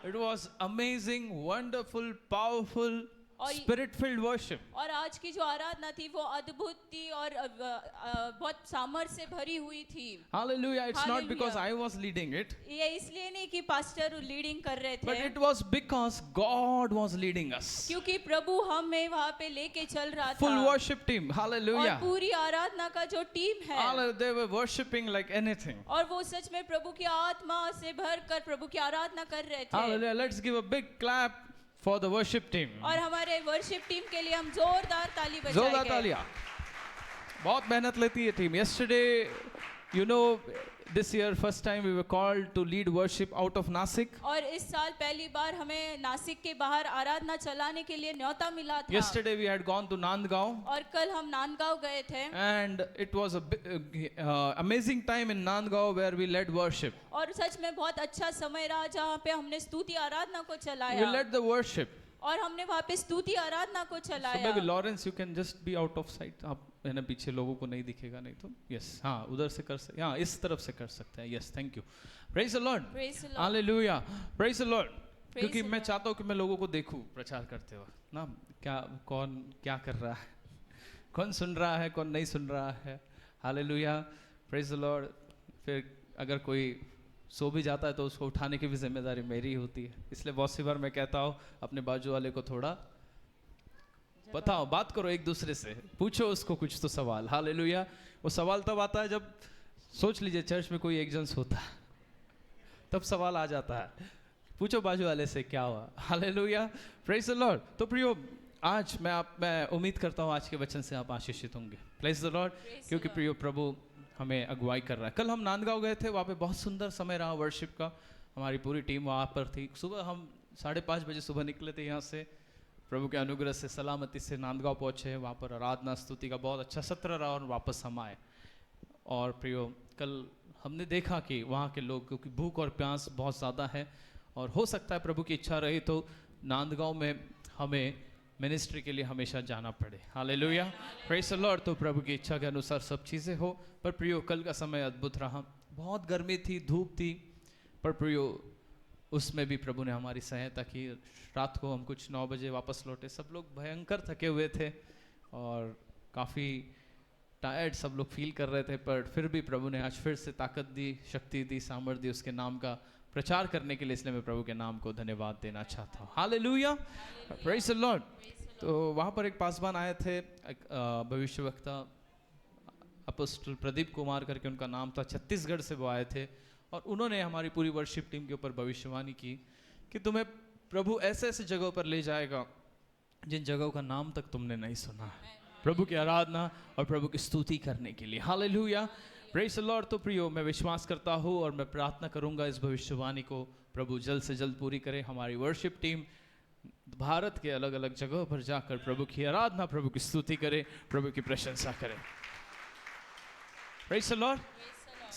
It was amazing, wonderful, powerful, और spirit-filled worship. और आज की जो आराधना थी वो अद्भुत थी और बहुत सामर्थ्य से भरी हुई थी। Hallelujah. It's not because Hallelujah. I was leading it, ये इसलिए नहीं कि पास्टर लीडिंग कर रहे but थे, it was because God was leading us. क्योंकि प्रभु हमें वहाँ पे लेके चल रहा था। Full worship team. और Hallelujah. पूरी आराधना का जो टीम है, They were worshiping like anything. और वो सच में प्रभु की आत्मा से भरकर प्रभु की आराधना कर रहे थे। Hallelujah. Let's give a big clap for the worship team. और हमारे वर्शिप टीम के लिए हम जोरदार ताली जोरदार बजाएंगे। तालियां। बहुत मेहनत लेती है team. Yesterday, you know, this year first time we were called to lead worship out of Nasik. और इस साल पहली बार हमें नासिक के बाहर आराधना चलाने के लिए न्योता मिला था। Yesterday we had gone to Nandgaon, और कल हम नांदगांव गए थे, and it was a amazing time in Nandgaon where we led worship. और सच में बहुत अच्छा समय रहा जहाँ पे हमने स्तुति आराधना को We चलाया, led the worship. और हमने वहाँ पे स्तुति आराधना को So maybe चलाया। Lawrence, you can just be out of sight. आप है ना, पीछे लोगों को नहीं दिखेगा नहीं तो. Yes, हाँ, उधर से कर सकते, हाँ, इस तरफ से कर सकते हैं. Yes, thank you. Praise the Lord. Praise the Lord. Hallelujah. Praise the Lord. Praise क्योंकि the मैं Lord. चाहता हूँ कि मैं लोगों को देखूं प्रचार करते वक्त ना, क्या कौन क्या कर रहा है, कौन सुन रहा है, कौन नहीं सुन रहा है. Hallelujah. Praise the Lord. फिर अगर कोई सो भी जाता है तो उसको उठाने की भी जिम्मेदारी मेरी होती है. इसलिए बहुत सी बार मैं कहता हूँ अपने बाजू वाले को थोड़ा बताओ, बात करो एक दूसरे से, पूछो उसको कुछ तो सवाल. हालेलुया. वो सवाल तब आता है जब सोच लीजिए चर्च में कोई एक जन होता है, तब सवाल आ जाता है. पूछो बाजू वाले से क्या हुआ. हालेलुया. Praise the Lord. तो प्रियो, आज मैं उम्मीद करता हूँ आज के वचन से आप आशीषित होंगे. Praise the Lord. क्योंकि प्रियो प्रभु हमें अगुवाई कर रहा है. कल हम नांदगांव गए थे, वहाँ पे बहुत सुंदर समय रहा वर्शिप का. हमारी पूरी टीम वहाँ पर थी. सुबह हम 5:30 बजे सुबह निकले थे यहाँ से, प्रभु के अनुग्रह से सलामती से नांदगांव पहुँचे. वहाँ पर आराधना स्तुति का बहुत अच्छा सत्र रहा और वापस हम आए. और प्रियो, कल हमने देखा कि वहाँ के लोग, क्योंकि भूख और प्यास बहुत ज़्यादा है, और हो सकता है प्रभु की इच्छा रही तो नांदगांव में हमें मिनिस्ट्री के लिए हमेशा जाना पड़े. हालेलुया. Praise the Lord. तो प्रभु की इच्छा के अनुसार सब चीज़ें हो. पर प्रियो, कल का समय अद्भुत रहा. बहुत गर्मी थी, धूप थी, पर प्रियो उसमें भी प्रभु ने हमारी सहायता की. रात को हम कुछ 9 बजे वापस लौटे. सब लोग भयंकर थके हुए थे और काफ़ी टायर्ड सब लोग फील कर रहे थे, पर फिर भी प्रभु ने आज फिर से ताकत दी, शक्ति दी, सामर्थ्य दी उसके नाम का प्रचार करने के लिए. इसलिए मैं प्रभु के नाम को धन्यवाद देना चाहता हूँ. हालेलुया. Praise the Lord. तो वहाँ पर एक पासवान आए थे, भविष्यवक्ता अपोस्टल प्रदीप कुमार करके उनका नाम था. छत्तीसगढ़ से वो आए थे और उन्होंने हमारी पूरी वर्शिप टीम के ऊपर भविष्यवाणी की कि तुम्हें प्रभु ऐसे ऐसे जगहों पर ले जाएगा जिन जगहों का नाम तक तुमने नहीं सुना है, प्रभु की आराधना और प्रभु की स्तुति करने के लिए. हालेलुया. Praise the Lord. तो प्रियो, मैं विश्वास करता हूँ और मैं प्रार्थना करूँगा इस भविष्यवाणी को प्रभु जल्द से जल्द पूरी करे. हमारी वर्शिप टीम भारत के अलग अलग जगहों पर जाकर प्रभु की आराधना, प्रभु की स्तुति करे, प्रभु की प्रशंसा करे. Praise the Lord.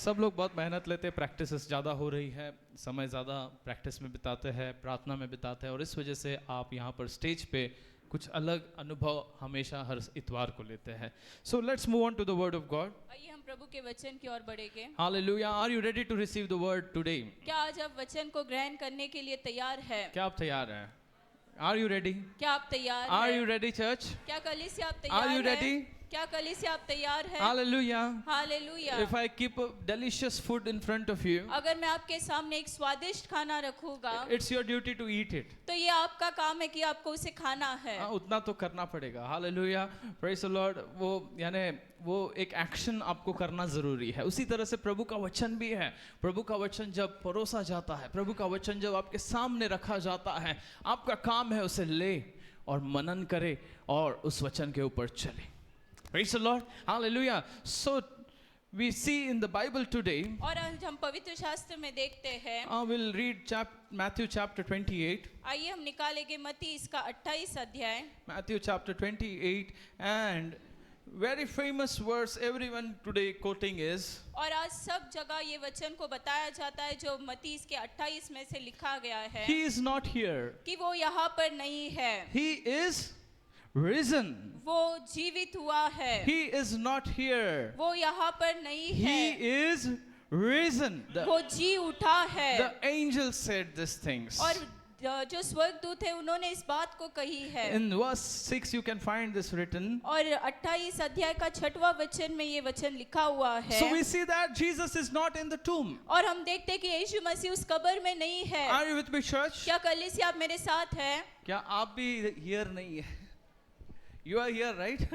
सब लोग बहुत मेहनत लेते हैं, प्रैक्टिसेस ज़्यादा हो रही है, समय ज़्यादा प्रैक्टिस में बिताते हैं, प्रार्थना में बिताते हैं, और इस वजह से आप यहाँ पर स्टेज पे कुछ अलग अनुभव हमेशा हर इतवार को लेते हैं. So let's move on to the word of God. आइए हम प्रभु के वचन की ओर बढ़ेंगे. Hallelujah. Are you ready to receive the word today? क्या आज आप वचन को ग्रहण करने के लिए तैयार है? क्या आप तैयार हैं? Are you ready? क्या आप तैयार आर हैं? You ready church? क्या कलीसिया आप तैयार Are you हैं? ready? क्या कलीसिया आप तैयार हैं? Hallelujah. Hallelujah. If I keep a delicious food in front of you, अगर मैं आपके सामने एक स्वादिष्ट खाना रखूंगा, it's your duty to eat it. तो ये आपका काम है कि आपको उसे खाना है. हाँ, उतना तो करना पड़ेगा. Hallelujah. Praise the Lord. वो यानी वो एक एक्शन आपको करना जरूरी है. उसी तरह से प्रभु का वचन भी है. प्रभु का वचन जब परोसा जाता है, प्रभु का वचन जब आपके सामने रखा जाता है, आपका काम है उसे ले और मनन करे और उस वचन के ऊपर चले. Praise the Lord. Hallelujah. So we see in the Bible today, और आज हम पवित्र शास्त्र में देखते हैं. we'll read Matthew chapter 28. आइए हम निकालेंगे मत्ती इसका 28 अध्याय. Matthew chapter 28, and very famous verse everyone today quoting is, और आज सब जगह ये वचन को बताया जाता है जो मत्ती इसके 28 में से लिखा गया है He is not here. कि वो यहाँ पर नहीं है. He is risen. वो जीवित हुआ है. He is not here. वो यहाँ पर नहीं He है. is risen. वो जी उठा है. The angel said these things. और जो स्वर्गदूत है उन्होंने इस बात को कही है। In verse 6 you can find this written. और 28 अध्याय का 6वां वचन में ये वचन लिखा हुआ है। So we see that Jesus is not in the tomb. और हम देखते हैं कि यीशु मसीह उस कब्र में नहीं है। Are you with me, church? क्या कलीसिया आप मेरे साथ हैं? क्या आप भी here नहीं है? You are here, right?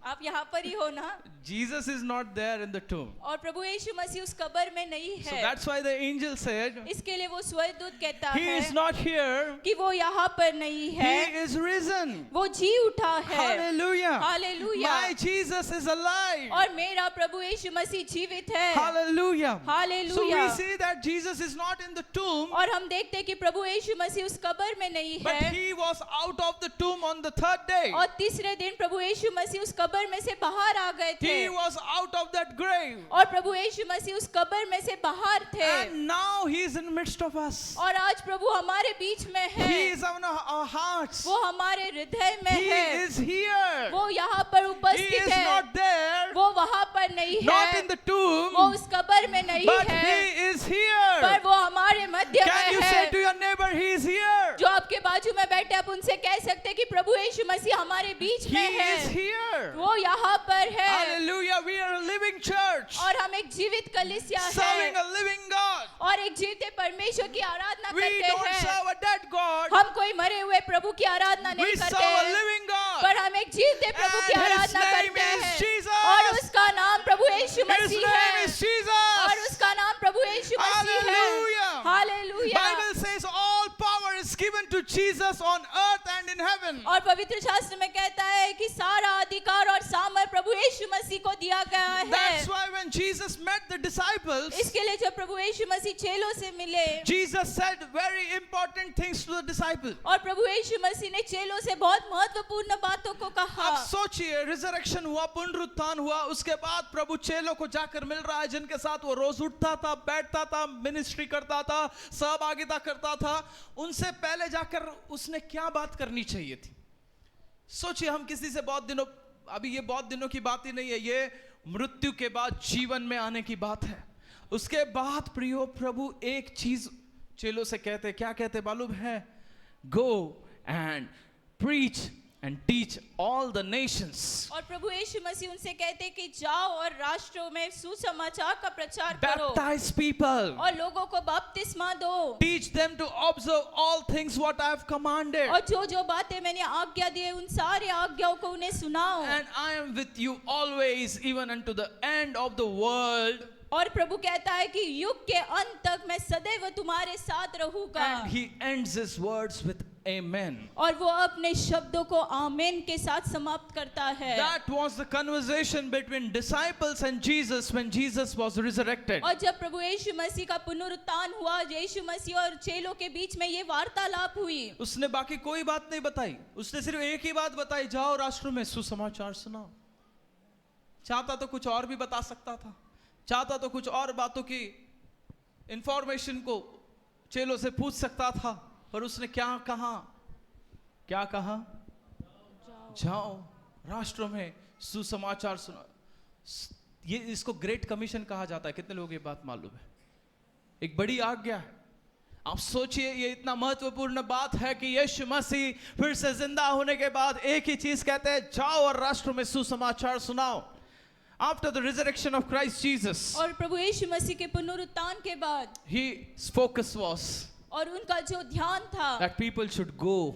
आप यहाँ पर ही हो ना? Jesus is not there in the tomb. और प्रभु यीशु मसीह उस कब्र में नहीं So है। that's why the angel said, इसके लिए वो स्वर्गदूत कहता He है is not here. कि वो यहाँ पर नहीं He है, is risen. वो जी उठा है। Hallelujah. Hallelujah. My Jesus is alive. और मेरा प्रभु यीशु मसीह जीवित है। Hallelujah. So hallelujah. we see that Jesus is not in the tomb, और हम देखते हैं कि प्रभु यीशु मसीह उस कब्र में नहीं but है। He was out of the tomb on the third day. और तीसरे दिन प्रभु यीशु मसीह उस कब्र में से बाहर आ गए थे। He was out of that grave. और प्रभु यीशु मसीह उस कब्र में से बाहर थे। And now He is in midst of us. और आज प्रभु हमारे बीच में है। He is on our hearts. वो हमारे हृदय में He है। is here. वो यहाँ पर He उपस्थित is है। not there, वो वहाँ पर नहीं not in है। the tomb, वो उस कब्र में नहीं but है, He is पर here. वो हमारे मध्य Can you में say to है। your neighbor, He is here? जो आपके बाजू में बैठे आप उनसे कह सकते हैं कि प्रभु यीशु मसीह हमारे बीच He में है। is here. वो यहाँ पर है। Hallelujah. We are a living church, और हम एक जीवित कलीसिया serving है a living God. और एक जीवित परमेश्वर की आराधना We करते don't हैं। serve a dead God. हम कोई मरे हुए प्रभु की आराधना We नहीं serve करते a हैं, living God. पर हम एक जीवित प्रभु की And His आराधना name करते is हैं। Jesus. और उसका नाम प्रभु यीशु His मसीह name है। is और Jesus. उसका नाम प्रभु यीशु मसीह है। Hallelujah. Hallelujah. Bible says all power is given to Jesus on earth and in heaven. और पवित्र शास्त्र में कहता है कि सारा अधिकार और सामर्थ प्रभु यीशु मसीह को दिया गया That's है। why when Jesus met the disciples, इसके लिए जब प्रभु यीशु मसीह चेलों से मिले Jesus said very important things to the disciples. और प्रभु यीशु मसीह ने चेलों से बहुत महत्वपूर्ण बातों को कहा। अब सोचिए, रिजरेक्शन हुआ, पुनरुत्थान हुआ, उसके बाद प्रभु चेलों को जाकर मिल रहा है जिनके साथ वो रोज उठता था, बैठता था, मिनिस्ट्री करता था, सहभागिता करता था। उनसे पहले जाकर उसने क्या बात करनी चाहिए थी? सोचिए, हम किसी से बहुत दिनों, अभी ये बहुत दिनों की बात ही नहीं है, ये मृत्यु के बाद जीवन में आने की बात है। उसके बाद प्रियो प्रभु एक चीज चेलों से कहते, क्या कहते मालूम है? Go and preach and teach all the nations. और प्रभु यीशु मसीह उनसे कहते कि जाओ और राष्ट्रों में सुसमाचार का प्रचार करो Baptize people. और लोगों को बपतिस्मा दो Teach them to observe all things what I have commanded. और जो जो बातें मैंने आज्ञा दी है उन सारी आज्ञाओं को उन्हें सुनाओ। And I am with you always, even unto the end of the world. और प्रभु कहता है कि युग के अंत तक मैं सदैव तुम्हारे साथ रहूंगा। And he ends his words with amen. और वो अपने शब्दों को आमीन के साथ समाप्त करता है। That was the conversation between disciples and Jesus when Jesus was resurrected. और जब प्रभु यीशु मसीह का पुनरुत्थान हुआ, यीशु मसीह और चेलों के बीच में ये वार्तालाप हुई। उसने बाकी कोई बात नहीं बताई, उसने सिर्फ एक ही बात बताई, जाओ राष्ट्रों में सुसमाचार सुनाओ। चाहता तो कुछ और भी बता सकता था, चाहता तो कुछ और बातों की इंफॉर्मेशन को चेलों से पूछ सकता था, पर उसने क्या कहा? क्या कहा? जाओ राष्ट्रों में सुसमाचार सुनाओ। ये इसको ग्रेट कमीशन कहा जाता है। कितने लोगों को ये बात मालूम है? एक बड़ी आज्ञा है। आप सोचिए, ये इतना महत्वपूर्ण बात है कि यीशु मसीह फिर से जिंदा होने के बाद एक ही चीज कहते हैं, जाओ और राष्ट्रों में सुसमाचार सुनाओ। After the resurrection of Christ Jesus, और प्रभु यीशु मसीह के पुनरुत्थान के बाद his focus was और उनका जो ध्यान था that people should go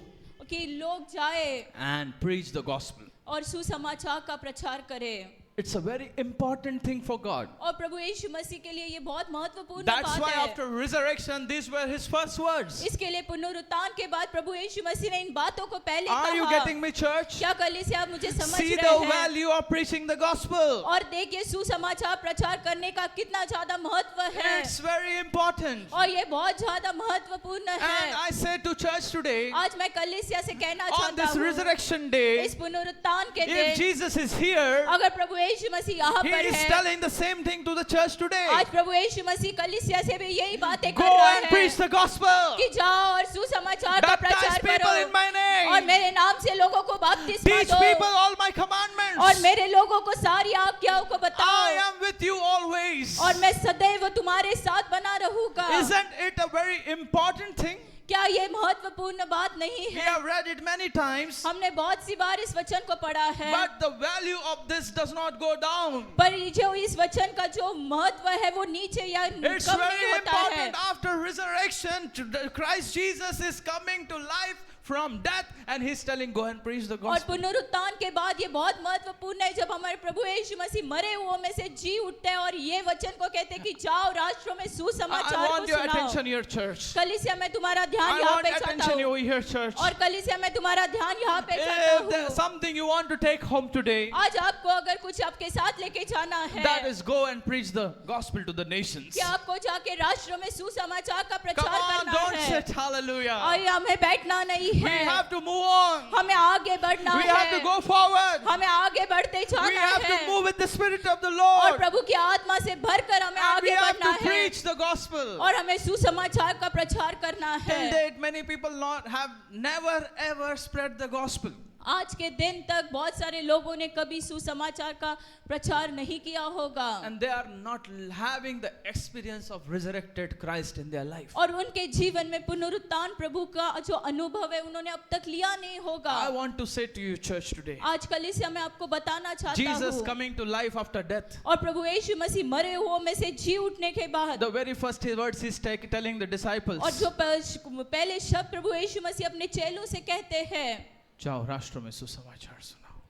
कि लोग जाए and preach the gospel. और सुसमाचार का प्रचार करें। It's a very important thing for God. और प्रभु यीशु मसीह के लिए ये बहुत महत्वपूर्ण That's बात why है। after resurrection, these were his first words. इसके लिए पुनरुत्थान के बाद प्रभु यीशु मसीह ने इन बातों को पहले Are you कहा। getting me, church? क्या कलीसिया आप मुझे समझ See रहे the हैं? value of preaching the gospel. और देखिए सुसमाचार प्रचार करने का कितना ज्यादा महत्व है It's very important. और ये बहुत ज्यादा महत्वपूर्ण And है। I say to church today, आज मैं कलीसिया से कहना on चाहता this हूँ, resurrection day, इस पुनरुत्थान के if दिन Jesus is here, अगर प्रभु यीशु मसीह यहाँ he पर is है, telling the same thing to the church today. आज प्रभु यीशु मसीह कलीसिया से भी यही बातें Go कर रहा and preach है the gospel. कि जाओ और सुसमाचार का Baptize प्रचार people in करो my और name. मेरे नाम से लोगों को बपतिस्मा Teach दो people all my और commandments. मेरे लोगों को सारी आज्ञाओं को I बताओ am with you always. और मैं सदैव तुम्हारे साथ बना रहूंगा। Isn't it a very important thing? क्या ये महत्वपूर्ण बात नहीं We है? have read it many times, हमने बहुत सी बार इस वचन को पढ़ा है, but the value of this does not go down. पर जो इस वचन का जो महत्व है वो नीचे या It's कम very नहीं होता है. important. After resurrection, Christ Jesus is coming to life from death, and he's telling, go and preach the और gospel. पुनरुत्थान के बाद ये बहुत महत्वपूर्ण है, जब हमारे प्रभु यीशु मसीह मरे हुओं में से जी उठते हैं और ये वचन को कहते हैं कि जाओ राष्ट्रों में I सुसमाचार को want your सुनाओ. attention here, church. कलीसिया मैं तुम्हारा ध्यान I यहाँ want पे चाहता attention हूँ, over here, church. और कलीसिया मैं तुम्हारा ध्यान यहाँ पे If चाहता there's हूँ. something you want to take home today, आज आपको अगर कुछ आपके साथ लेके जाना है, that is go and preach the gospel to the nations. कि आपको जाके राष्ट्रों में सुसमाचार का Come प्रचार on, करना don't है. sit, hallelujah. और हमें बैठना नहीं We है, have to move on. हमें आगे बढ़ना We have to है, go forward. हमें आगे बढ़ते We जाना have to है, move with the Spirit of the और Lord. प्रभु की आत्मा से भरकर हमें And we आगे have बढ़ना to है, preach the gospel. और हमें सुसमाचार का प्रचार करना Till है. date, many people have never ever spread the gospel. आज के दिन तक बहुत सारे लोगों ने कभी सुसमाचार का प्रचार नहीं किया होगा, And they are not having the experience of resurrected Christ in their life. और उनके जीवन में पुनरुत्थान प्रभु का जो अनुभव है उन्होंने अब तक लिया नहीं होगा. I want to say to you, church, today, आज कलीसिया मैं आपको बताना चाहता Jesus हूँ, coming to life after death. और प्रभु यीशु मसीह मरे हुओं में से जी उठने के बाद, The very first words he's telling the disciples, और जो पहले शब्द प्रभु यीशु मसीह अपने चेलों से कहते हैं, जाओ राष्ट्रों में सुसमाचार सुनाओ.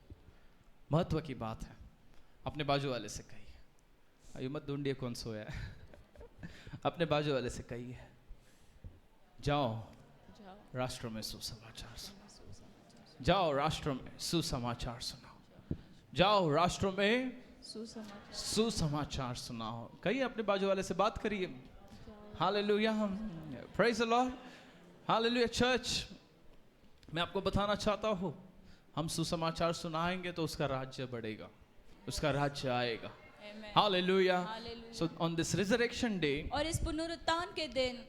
महत्व की बात है. अपने बाजू वाले से कहिए, अयो मत ढूंढिए कौन सोया है. अपने बाजू वाले से कहिए, जाओ राष्ट्रों में सुसमाचार सुनाओ. जाओ राष्ट्रों में सुसमाचार सुनाओ. जाओ राष्ट्रों में सुसमाचार सुनाओ. कहिए, अपने बाजू वाले से बात करिए. Hallelujah, praise the Lord. Hallelujah. Church, मैं आपको बताना चाहता हूँ, हम सुसमाचार सुनाएंगे तो उसका राज्य बढ़ेगा, उसका राज्य आएगा. Hallelujah. So on this resurrection day, और इस पुनरुत्थान के दिन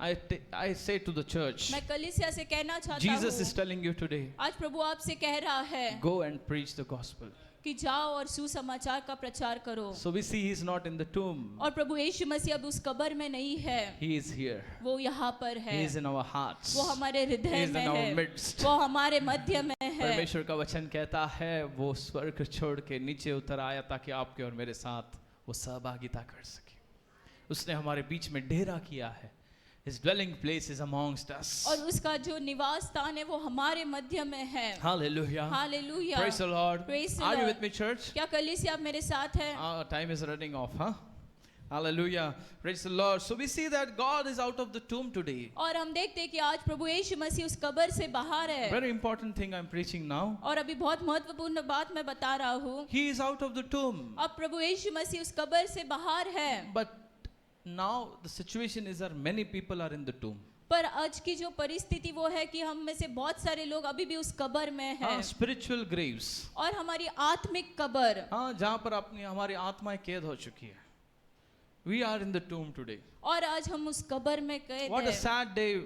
I say to the church, मैं कलीसिया से कहना चाहता Jesus is हूँ, telling you today, आज प्रभु आपसे कह रहा है go and preach the gospel. कि जाओ और सुसमाचार का प्रचार करो. So we see he is not in the tomb, और प्रभु यीशु मसीह अब उस कब्र में नहीं है, he is here. वो यहाँ पर है, He is in our hearts. वो हमारे He हृदय is in में our है, midst. वो हमारे मध्य में है. परमेश्वर का वचन कहता है वो स्वर्ग छोड़ के नीचे उतर आया ताकि आपके और मेरे साथ वो सहभागिता कर सके. उसने हमारे बीच में डेरा किया है. His dwelling place is amongst us. और उसका जो निवास स्थान है वो हमारे मध्य में है. Hallelujah. Hallelujah. Praise the Lord. Praise the Are you Lord. with me, church? क्या कलीसिया आप मेरे साथ हैं? Our time is running off, huh? Hallelujah. Praise the Lord. So we see that God is out of the tomb today. और हम देखते हैं कि आज प्रभु यीशु मसीह उस कब्र से बाहर है. Very important thing I'm preaching now. और अभी बहुत महत्वपूर्ण बात मैं बता रहा हूँ. He is out of the tomb. अब प्रभु यीशु मसीह उस कब्र से बाहर है. But now the situation is that many people are in the tomb. पर आज की जो परिस्थिति वो है कि हम में से बहुत सारे लोग अभी भी उस कब्र में हैं. Spiritual graves. और हमारी आत्मिक कब्र, हाँ, जहाँ पर अपनी हमारी आत्माएं कैद हो चुकी है. We are in the tomb today. और आज हम उस कब्र में कैद What a हैं. sad day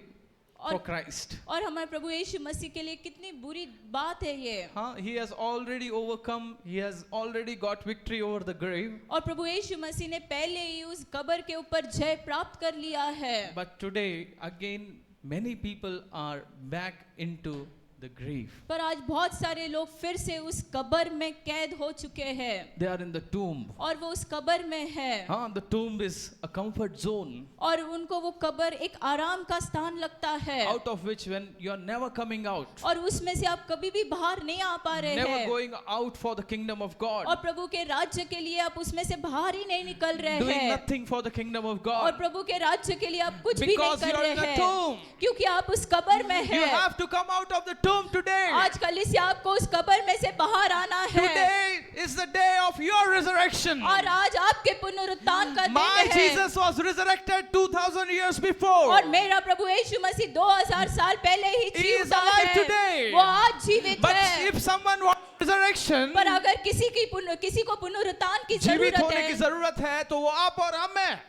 for और Christ. और हमारे प्रभु यीशु मसीह के लिए कितनी बुरी बात है ये. हाँ, he has already overcome. He has already got victory over the grave. और प्रभु यीशु मसीह ने पहले ही उस कब्र के ऊपर जय प्राप्त कर लिया है. But today, again, many people are back into the grave. पर आज बहुत सारे लोग फिर से उस कब्र में कैद हो चुके हैं. They are in the tomb. और वो उस कब्र में है. हाँ, the tomb is a comfort zone. और उनको वो कब्र एक आराम का स्थान लगता है. Out of which when you are never coming out. और उसमें से आप कभी भी बाहर नहीं आ पा रहे Never हैं. going out for the kingdom of God. और प्रभु के राज्य के लिए आप उसमें से बाहर ही नहीं निकल रहे Doing हैं. nothing for the kingdom of और God. प्रभु के राज्य के लिए आप कुछ भी नहीं Because कर you are रहे in the हैं. tomb. क्योंकि आप उस कब्र में You हैं. have to come out of the tomb today. आज कलीसिया आपको उस कब्र में से बाहर आना है. Today is the day of your resurrection. और आज आपके पुनरुत्थान का My दिन है. Jesus was resurrected 2000 years before. और मेरा प्रभु यीशु मसीह 2000 साल पहले ही He जी is उठा alive है. today. वो आज जीवित But है. if someone wants resurrection, पर अगर किसी को पुनरुत्थान की जीवित जरूरत होने की है, जरूरत है तो वो आप और हम हैं.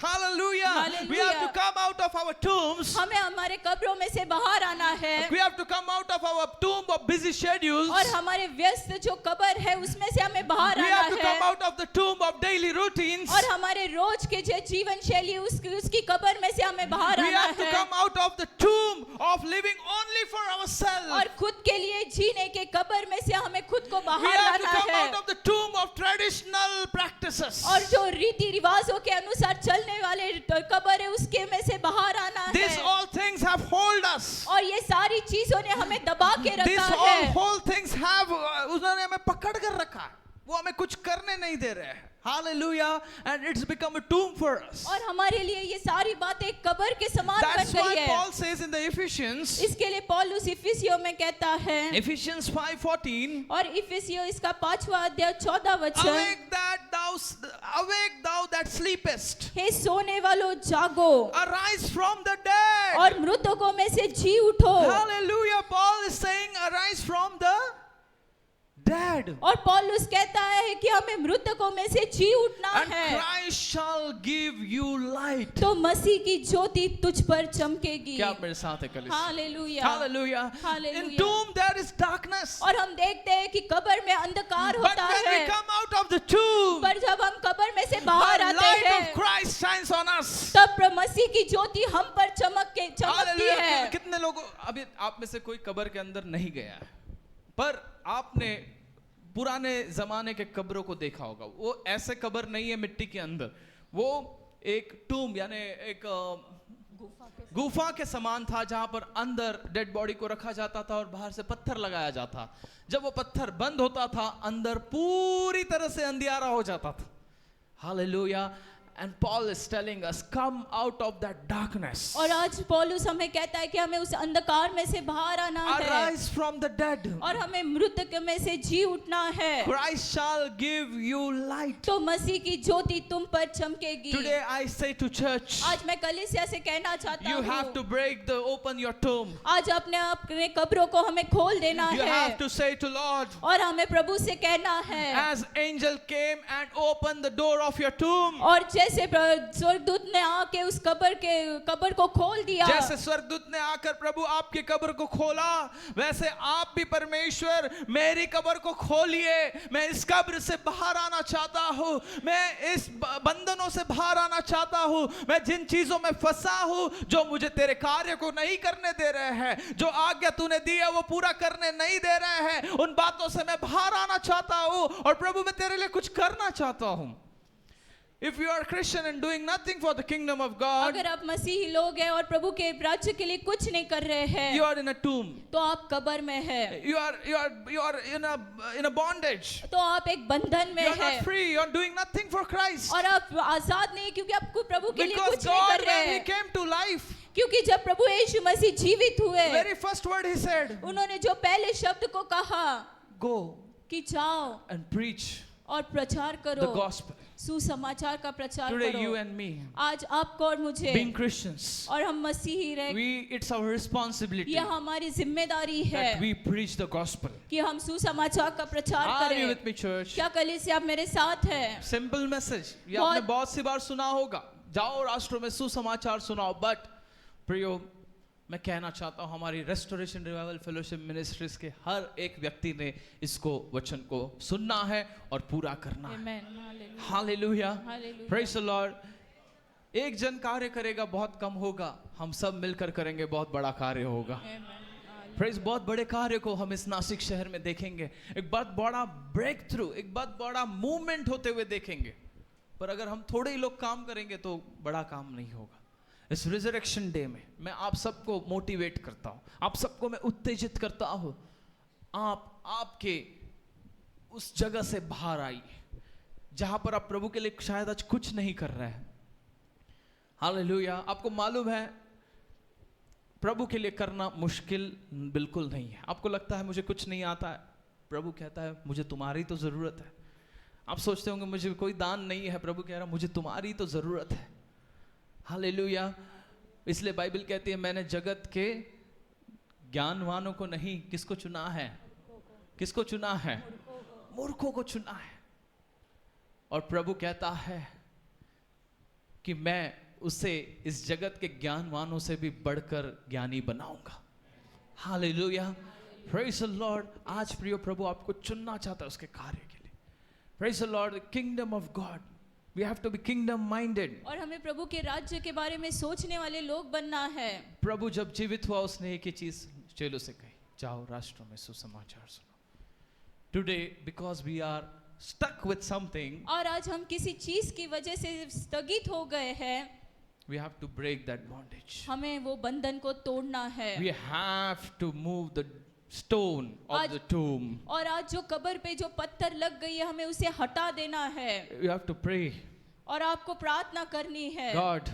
Hallelujah. We have to Hallelujah. come out of our tombs. हमें हमारे कब्रों में से बाहर आना है. We have to come out of our tomb of busy schedules. और हमारे व्यस्त जो कब्र है उसमें से हमें बाहर We आना have to come है. out of the tomb of daily routines. और हमारे रोज के जो जीवन शैली उसकी कब्र में से हमें बाहर We आना have to है. come out of the tomb of living only for ourselves. और खुद के लिए जीने के कब्र में से हमें खुद को We बाहर have to लाना come है out of the tomb of traditional practices. और जो रीति रिवाजों के अनुसार चलने वाले कब्र है उसके में से बाहर आना These है all things have hold us. और ये सारी चीजों ने हमें दबा के These रखा all है whole things have उन्होंने हमें पकड़ कर रखा है. वो हमें कुछ करने नहीं दे रहे हैं. Hallelujah. And it's become a tomb for us. और हमारे लिए ये सारी बातें कब्र के समान बन That's गई why है Paul says in the Ephesians, इसके लिए पौलुस इफिसियों में कहता है Ephesians 5:14, और इफिसियों इसका 5वां अध्याय 14 वचन awake thou that sleepest, हे सोने वालों जागो arise from the dead. और मृतकों में से जी उठो Hallelujah. Paul is saying, arise from the dead. और पौलुस कहता है कि हमें मृतकों में से जी उठना And है Christ shall give you light. तो मसीह की ज्योति तुझ पर चमकेगी क्या आप मेरे साथ है कलीसिया? Hallelujah Hallelujah. Hallelujah. In tomb there is darkness. और हम देखते हैं कि कब्र में अंधकार But होता when है we come out of the tomb, पर जब हम कब्र में से the बाहर आते light हैं of Christ shines on us. तब मसीह की ज्योति हम पर चमकती Hallelujah. है कितने लोगों अभी आप में से कोई कब्र के अंदर नहीं गया है, पर आपने पुराने जमाने के कब्रों को देखा होगा. वो ऐसे कब्र नहीं है मिट्टी के अंदर, वो एक टूम यानी एक गुफा के समान था जहां पर अंदर डेड बॉडी को रखा जाता था और बाहर से पत्थर लगाया जाता. जब वो पत्थर बंद होता था अंदर पूरी तरह से अंधियारा हो जाता था. Hallelujah. And Paul is telling us, come out of that darkness. और आज पौलुस हमें कहता है कि हमें उस अंधकार में से बाहर आना है Arise from the dead. और हमें मृतक में से जी उठना है Christ shall give you light. तो मसीह की ज्योति तुम पर चमकेगी. Today I say to church, आज मैं कलीसिया से कहना चाहता you have to हूँ open your tomb. आज अपने कब्रों को हमें खोल देना You है have to say to Lord, और हमें प्रभु से कहना है as angel came and opened the door of your tomb. और जैसे स्वर्गदूत ने आके उस कब्र को खोल दिया जैसे स्वर्गदूत ने आकर प्रभु आपकी कब्र को खोला, वैसे आप भी परमेश्वर मेरी कब्र को खोलिए. मैं इस कब्र से बाहर आना चाहता हूँ, मैं इस बंधनों से बाहर आना चाहता हूँ. मैं जिन चीजों में फंसा हूँ जो मुझे तेरे कार्य को नहीं करने दे रहे हैं, जो आज्ञा तूने दी है वो पूरा करने नहीं दे रहे हैं, उन बातों से मैं बाहर आना चाहता हूँ और प्रभु मैं तेरे लिए कुछ करना चाहता हूँ. If you are a Christian and doing nothing for the kingdom of God, अगर आप मसीही लोग हैं और प्रभु के राज्य के लिए कुछ नहीं कर रहे हैं you are in a tomb. तो आप कब्र में हैं You are in a bondage. तो आप एक बंधन में You are हैं not free. You are doing nothing for Christ. और आप आजाद नहीं क्योंकि आप प्रभु के लिए Because कुछ नहीं God, कर रहे when He हैं came to life, क्योंकि जब प्रभु यीशु मसीह जीवित हुए very first word He said, उन्होंने जो पहले शब्द को कहा go कि जाओ and preach और प्रचार the करो gospel. सुसमाचार का प्रचार Today, you करो. and me, आज आपको और मुझे being Christians, और हम मसीही रहे it's our responsibility यह हमारी जिम्मेदारी है that we preach the gospel. कि हम सुसमाचार का प्रचार Are you करें. with me, church? क्या कलीसिया आप मेरे साथ हैं? सिंपल मैसेज ये बहुत- आपने बहुत सी बार सुना होगा, जाओ राष्ट्रों में सुसमाचार सुनाओ. बट प्रियो, मैं कहना चाहता हूँ हमारी रेस्टोरेशन रिवाइवल फेलोशिप मिनिस्ट्रीज के हर एक व्यक्ति ने इसको वचन को सुनना है और पूरा करना है. Amen. Hallelujah. Hallelujah. Praise the Lord. एक जन कार्य करेगा बहुत कम होगा, हम सब मिलकर करेंगे बहुत बड़ा कार्य होगा. Amen. प्रेज बहुत बड़े कार्य को हम इस नासिक शहर में देखेंगे, एक बहुत बड़ा ब्रेक थ्रू, एक बहुत बड़ा मूवमेंट होते हुए देखेंगे. पर अगर हम थोड़े ही लोग काम करेंगे तो बड़ा काम नहीं होगा. इस रिजरेक्शन डे में मैं आप सबको मोटिवेट करता हूँ, आप सबको मैं उत्तेजित करता हूँ, आपके उस जगह से बाहर आइए जहां पर आप प्रभु के लिए शायद आज कुछ नहीं कर रहे हैं. हालेलुया. आपको मालूम है प्रभु के लिए करना मुश्किल बिल्कुल नहीं है. आपको लगता है मुझे कुछ नहीं आता है, प्रभु कहता है मुझे तुम्हारी तो जरूरत है. आप सोचते होंगे मुझे कोई दान नहीं है, प्रभु कह रहा मुझे तुम्हारी तो जरूरत है. हालेलुया. इसलिए बाइबल कहती है मैंने जगत के ज्ञानवानों को नहीं, किसको चुना है? किसको चुना है? मूर्खों को चुना है. और प्रभु कहता है कि मैं उसे इस जगत के ज्ञानवानों से भी बढ़कर ज्ञानी बनाऊंगा. हालेलुया. Praise the Lord. आज प्रिय प्रभु आपको चुनना चाहता है उसके कार्य के लिए. Praise the Lord. The kingdom of God We have to be kingdom minded. और हमें प्रभु के राज्य के बारे में सोचने वाले लोग बनना है। प्रभु जब जीवित हुआ उसने एक ही चीज चेलों से कही, जाओ राष्ट्रों में सुसमाचार सुनो। Today because we are stuck with something, और आज हम किसी चीज की वजह से स्थगित हो गए हैं, we have to break that bondage. हमें वो बंधन को तोड़ना है। We have to move the stone of आज- the tomb. और आज जो कब्र पे जो पत्थर लग गई है हमें उसे हटा देना है। We have to pray, और आपको प्रार्थना करनी है, God,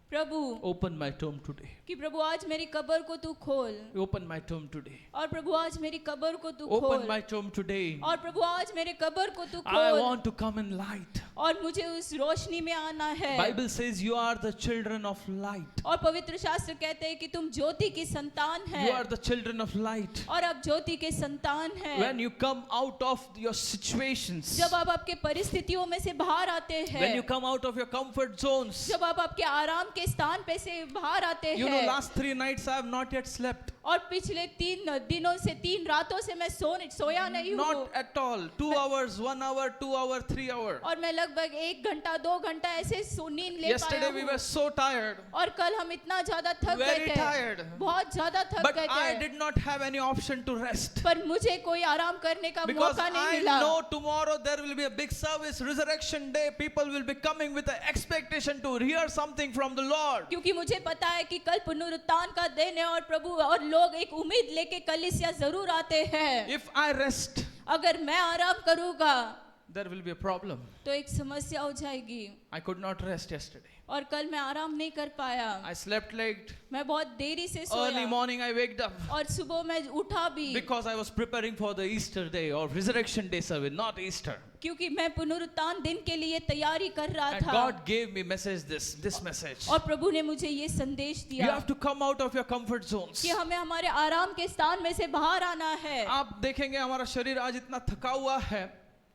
Prabhu open my tomb today. कि प्रभु आज मेरी कब्र को तू खोल, Open my tomb today. और प्रभु आज मेरी कब्र को तू Open खोल, my tomb today. और प्रभु आज मेरे कब्र को तू I खोल, want to come in light. और मुझे उस रोशनी में आना है। Bible says you are the children of light. और पवित्र शास्त्र कहते हैं कि तुम ज्योति की संतान You are है, the children of light. और आप ज्योति के संतान When है। you come out of your situations, जब आप आपके परिस्थितियों में से बाहर आते when you हैं, come out of your comfort zones, जब आप आपके आराम के स्थान पे से बाहर आते you know, हैं, last 3 nights I have not yet slept. और पिछले 3 दिनों से 3 रातों से मैं सोया नहीं हूँ, Not at all. 2 hours, 1 hour, 2 hour, 3 hour. और मैं लगभग 1 घंटा 2 घंटा ऐसे नींद ले Yesterday पाया we हूँ। were so tired, और कल हम इतना ज्यादा थक गए very थे, tired. बहुत ज्यादा थक But गए I थे, did not have any option to rest. पर मुझे कोई आराम करने का Because मौका नहीं I मिला, know tomorrow there will be a big service, resurrection day. People will be coming with an expectation to hear something from the Lord. क्योंकि मुझे पता है कि कल पुनरुत्थान का दिन है और प्रभु और लोग एक उम्मीद लेके कलीसिया जरूर आते हैं। If I rest, अगर मैं आराम करूंगा there will be a problem. तो एक समस्या हो जाएगी, I could not rest yesterday. और कल मैं आराम नहीं कर पाया, I slept late. मैं बहुत देरी से Early soya, morning I waked up और सुबह मैं उठा भी, because I was preparing for the Easter day or resurrection day service, not Easter. क्योंकि मैं पुनरुत्थान दिन के लिए तैयारी कर रहा And था, God gave me this message. और प्रभु ने मुझे ये संदेश You दिया have to come out of your comfort zones. कि हमें हमारे आराम के स्थान में से बाहर आना है। आप देखेंगे हमारा शरीर आज इतना थका हुआ है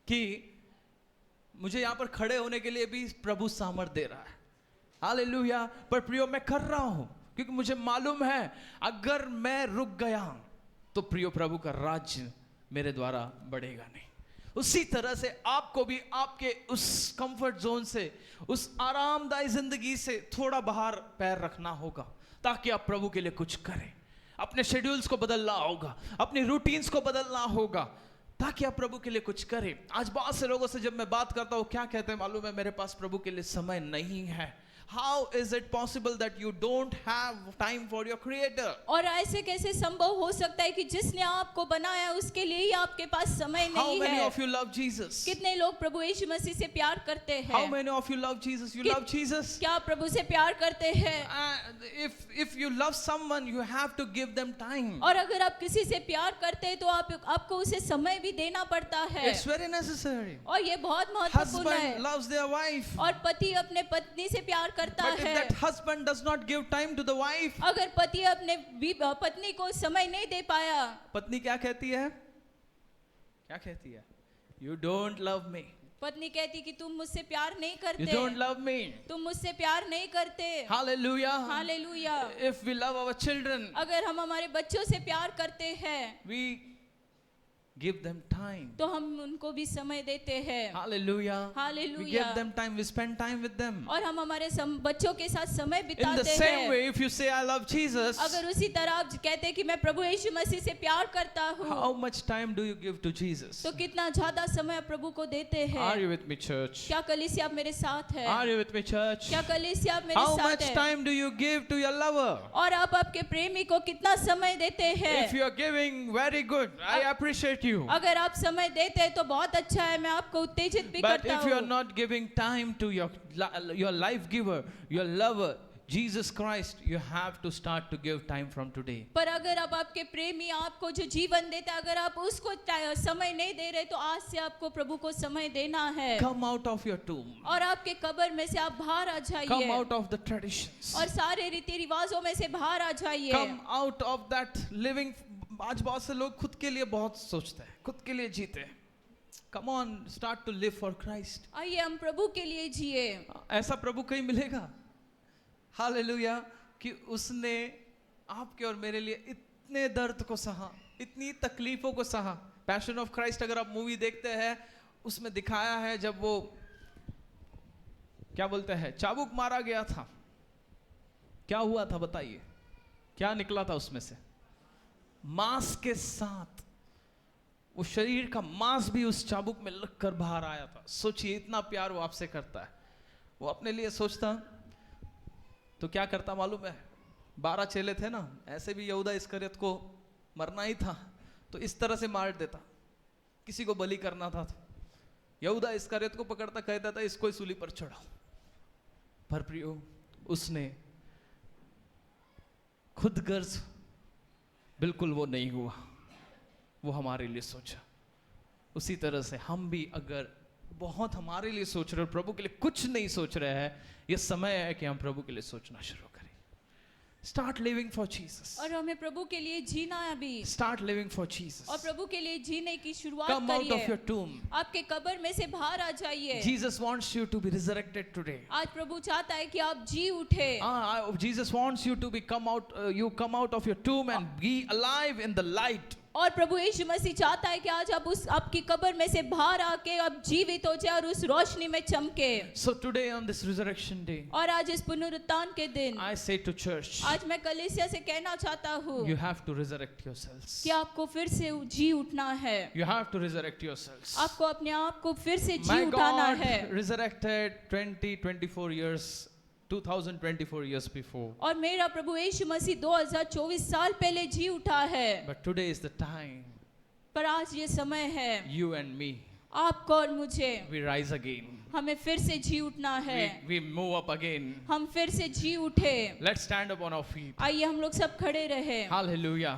कि मुझे यहाँ पर खड़े होने के लिए भी प्रभु सामर्थ दे रहा है। हालेलुया। पर प्रियो मैं कर रहा हूँ क्योंकि मुझे मालूम है अगर मैं रुक गया तो प्रियो प्रभु का राज्य मेरे द्वारा बढ़ेगा नहीं। उसी तरह से आपको भी आपके उस कंफर्ट जोन से, उस आरामदायी जिंदगी से थोड़ा बाहर पैर रखना होगा ताकि आप प्रभु के लिए कुछ करें। अपने शेड्यूल्स को बदलना होगा, अपनी रूटीन्स को बदलना होगा ताकि आप प्रभु के लिए कुछ करें। आज बहुत से लोगों से जब मैं बात करता हूँ क्या कहते हैं मालूम है, मेरे पास प्रभु के लिए समय नहीं है। How is it possible that you don't have time for your creator? और ऐसे कैसे संभव हो सकता है कि जिसने आपको बनाया उसके लिए ही आपके पास समय How नहीं many है। of you love Jesus? कितने लोग प्रभु यीशु मसीह से प्यार करते How हैं? many of you love Jesus? You कि- love Jesus? क्या आप प्रभु से प्यार करते हैं? If you love someone, you have to give them time. और अगर आप किसी से प्यार करते हैं तो आपको उसे समय भी देना पड़ता है, It's very necessary. और ये बहुत महत्वपूर्ण Husband है। loves their wife. और पति अपने पत्नी से प्यार करता But if है, that husband does not give time to the wife, अगर पति अपने पत्नी को समय नहीं दे पाया, पत्नी क्या कहती है? क्या कहती है? You don't love me. पत्नी कहती कि तुम मुझसे प्यार नहीं You करते, don't love me. तुम मुझसे प्यार नहीं करते। Hallelujah. Hallelujah. If we love our children, अगर हम हमारे बच्चों से प्यार करते हैं we give them time. तो हम उनको भी समय देते हैं। Hallelujah. We hallelujah. give them time. We spend time with them. और हम हमारे बच्चों के साथ समय In the बिताते same हैं। way, if you say I love Jesus, अगर उसी तरह आप कहते हैं कि मैं प्रभु यीशु मसीह से प्यार करता how हूँ, much time do you give to Jesus? तो कितना ज्यादा समय आप प्रभु को देते Are you हैं? with me, church? क्या कलीसिया आप मेरे साथ है? Are you with me, church? क्या कलीसिया आप मेरे How साथ much है? time do you give to your lover? और आप आपके प्रेमी को कितना समय देते If हैं? you are giving, very good. I appreciate you. अगर आप समय देते हैं तो बहुत अच्छा है, मैं आपको उत्तेजित भी But करता if you are हूँ। not giving time to your life giver, your lover, Jesus Christ, you have to start to give time from today. पर अगर आप आपके प्रेमी आपको जो जीवन देता है, अगर आप उसको समय नहीं दे रहे तो आज से आपको प्रभु को समय देना है। Come out of your tomb. और आपके कब्र में से आप बाहर आ Come जाइए, out of the traditions. और सारे रीति रिवाजों में से बाहर आ जाइए। Come out of that living. आज बहुत से लोग खुद के लिए बहुत सोचते हैं, खुद के लिए जीते हैं. Come on, start to live for Christ. आइए हम प्रभु के लिए जिए। ऐसा प्रभु कहीं मिलेगा? हालेलुया कि उसने आपके और मेरे लिए इतने दर्द को सहा, इतनी तकलीफों को सहा। पैशन ऑफ क्राइस्ट अगर आप मूवी देखते हैं उसमें दिखाया है जब वो क्या बोलते हैं, चाबुक मारा गया था, क्या हुआ था बताइए, क्या निकला था उसमें से? मांस के साथ वो शरीर का मांस भी उस चाबुक में लगकर बाहर आया था। सोचिए, इतना प्यार वो आपसे करता है। वो अपने लिए सोचता तो क्या करता मालूम है? 12 चेले थे ना, ऐसे भी यहूदा इस्करियत को मरना ही था, तो इस तरह से मार देता। किसी को बलि करना था तो यहूदा इस्करियत को पकड़ता, कहता था इसको सूली पर चढ़ाओ। पर प्रियो, उसने खुद गर्ज बिल्कुल वो नहीं हुआ, वो हमारे लिए सोचा। उसी तरह से हम भी अगर बहुत हमारे लिए सोच रहे और प्रभु के लिए कुछ नहीं सोच रहे हैं, ये समय है कि हम प्रभु के लिए सोचना शुरू करें। Start living for Jesus. और हमें प्रभु के लिए जीना है अभी। Start living for Jesus. और प्रभु के लिए जीने की शुरुआत Come out of करिए। your tomb. आपके कब्र में से बाहर आ जाइए। Jesus wants you to be resurrected today. आज प्रभु चाहता है कि आप जी उठे। Jesus wants you to be come out of your tomb and be alive in the light. और प्रभु यीशु मसीह चाहता है कि आज आप उस आपकी कब्र में से बाहर आके आप जीवित हो जाए और उस रोशनी में चमके। So today on this resurrection day, और आज इस पुनरुत्थान के दिन I say to church, आज मैं कलीसिया से कहना चाहता हूँ you have to resurrect yourselves. कि आपको फिर से जी उठना है। You have to resurrect yourselves. आपको अपने आप को फिर से जी My उठाना God है। resurrected 24 years, 2024 years before. और मेरा प्रभु यीशु मसीह 2024 साल पहले जी उठा है। But today is the time, पर आज ये समय है, you and me, आपको और मुझे, we rise again. हमें फिर से जी उठना है। We move up again. हम फिर से जी उठे। Let's stand up on our feet. आइए हम लोग सब खड़े रहे। Hallelujah.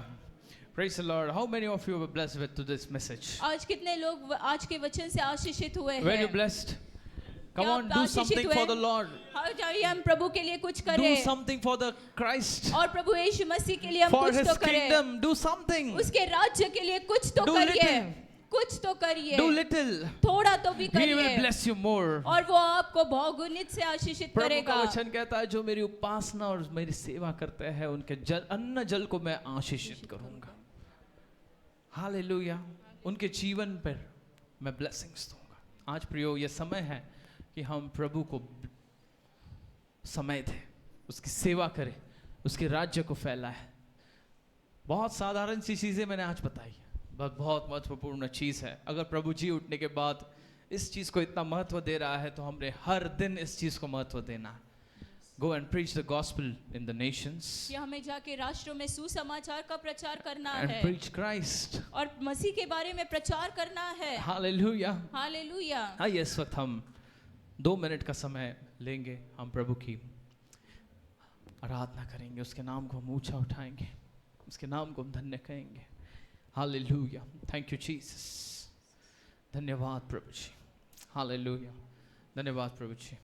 Praise the Lord. How many of you were blessed with to this message? आज कितने लोग आज के वचन से आशीषित हुए Were you हैं? blessed? Come क्या on, आप do आशीषित something हुए? for the Lord. हाँ, जाइए हम प्रभु के लिए कुछ Do करें something for the Christ. और प्रभु यीशु मसीह के लिए हम For कुछ His तो करें। kingdom, do something. उसके राज्य के लिए कुछ तो Do करिए, little. कुछ तो करिए, Do little. थोड़ा तो भी He will करिए bless you more. और वो आपको बहुगुणित से आशीषित प्रभु करेगा। का वचन कहता है, जो मेरी उपासना और मेरी सेवा करते हैं उनके अन्न जल को मैं आशीषित करूंगा। हालेलुया। उनके जीवन पर मैं ब्लेसिंग्स दूंगा। आज प्रियो, ये समय है कि हम प्रभु को समय दें, उसकी सेवा करें, उसके राज्य को फैलाएं। बहुत साधारण सी चीजें मैंने आज बताई, बहुत महत्वपूर्ण चीज है। अगर प्रभु जी उठने के बाद इस चीज को इतना महत्व दे रहा है तो हमने हर दिन इस चीज को महत्व देना है। Go and preach the gospel in the nations कि हमें जाके राष्ट्रों में सुसमाचार का प्रचार करना and है preach Christ. और मसीह के बारे में प्रचार करना है। Hallelujah. हालेलुया। आइए इस वक्त हम 2 मिनट का समय लेंगे, हम प्रभु की आराधना करेंगे, उसके नाम को हम ऊंचा उठाएंगे, उसके नाम को हम धन्य कहेंगे। हालेलुया। Thank you Jesus. धन्यवाद प्रभु जी। हालेलुया। धन्यवाद प्रभु जी।